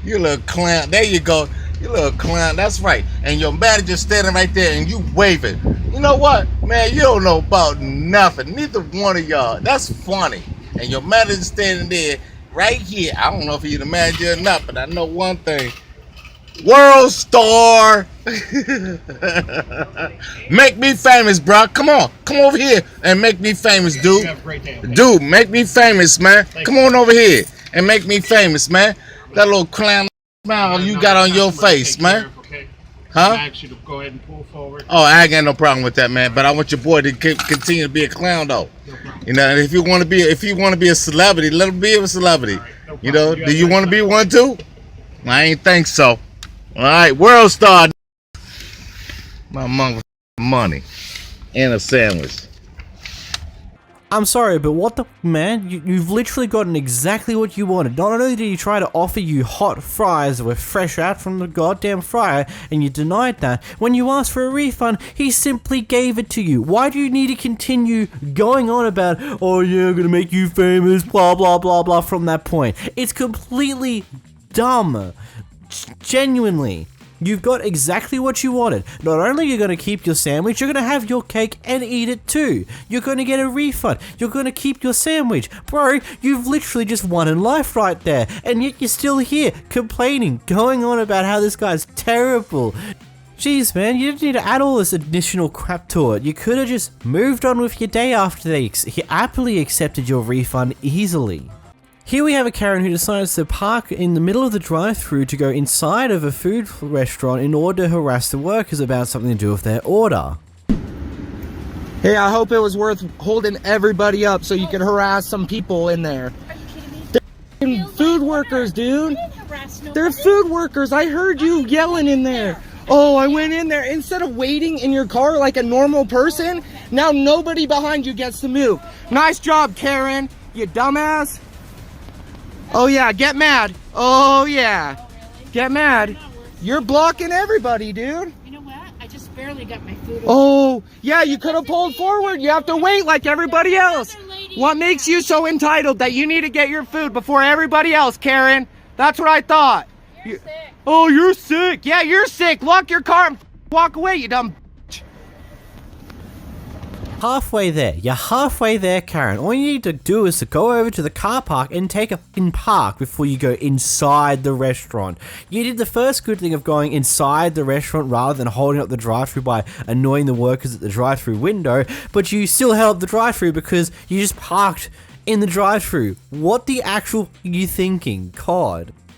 [SPEAKER 9] You little clown. There you go. You little clown. That's right. And your manager standing right there and you waving. You know what, man? You don't know about nothing. Neither one of y'all. That's funny. And your manager standing there right here. I don't know if he's the manager or not, but I know one thing. World Star. Make me famous, bro. Come on. Come over here and make me famous, dude. Dude, make me famous, man. Come on over here and make me famous, man. That little clown smile you got on your face, man. Huh?
[SPEAKER 8] I ask you to go ahead and pull forward.
[SPEAKER 9] Oh, I ain't got no problem with that, man. But I want your boy to continue to be a clown, though. You know, if you want to be a celebrity, let him be a celebrity. You know, do you want to be one too? I ain't think so. All right, World Star. My mother money and a sandwich.
[SPEAKER 1] I'm sorry, but what the man? You've literally gotten exactly what you wanted. Not only did he try to offer you hot fries that were fresh out from the goddamn fryer, and you denied that, when you asked for a refund, he simply gave it to you. Why do you need to continue going on about, oh yeah, I'm gonna make you famous, blah blah blah blah, from that point? It's completely dumb. Genuinely. You've got exactly what you wanted. Not only are you going to keep your sandwich, you're going to have your cake and eat it too. You're going to get a refund. You're going to keep your sandwich. Bro, you've literally just won in life right there. And yet you're still here, complaining, going on about how this guy's terrible. Jeez, man, you didn't need to add all this additional crap to it. You could have just moved on with your day after they happily accepted your refund easily. Here we have a Karen who decides to park in the middle of the drive-thru to go inside of a food restaurant in order to harass the workers about something to do with their order.
[SPEAKER 10] Hey, I hope it was worth holding everybody up so you could harass some people in there. They're food workers, dude. They're food workers. I heard you yelling in there. Oh, I went in there. Instead of waiting in your car like a normal person, now nobody behind you gets to move. Nice job, Karen, you dumbass. Oh yeah, get mad. Oh yeah, get mad. You're blocking everybody, dude.
[SPEAKER 11] You know what? I just barely got my food.
[SPEAKER 10] Oh, yeah, you could have pulled forward. You have to wait like everybody else. What makes you so entitled that you need to get your food before everybody else, Karen? That's what I thought.
[SPEAKER 11] You're sick.
[SPEAKER 10] Oh, you're sick. Yeah, you're sick. Lock your car and walk away, you dumb.
[SPEAKER 1] Halfway there. You're halfway there, Karen. All you need to do is to go over to the car park and take a fucking park before you go inside the restaurant. You did the first good thing of going inside the restaurant rather than holding up the drive-thru by annoying the workers at the drive-thru window, but you still held up the drive-thru because you just parked in the drive-thru. What the actual are you thinking? God.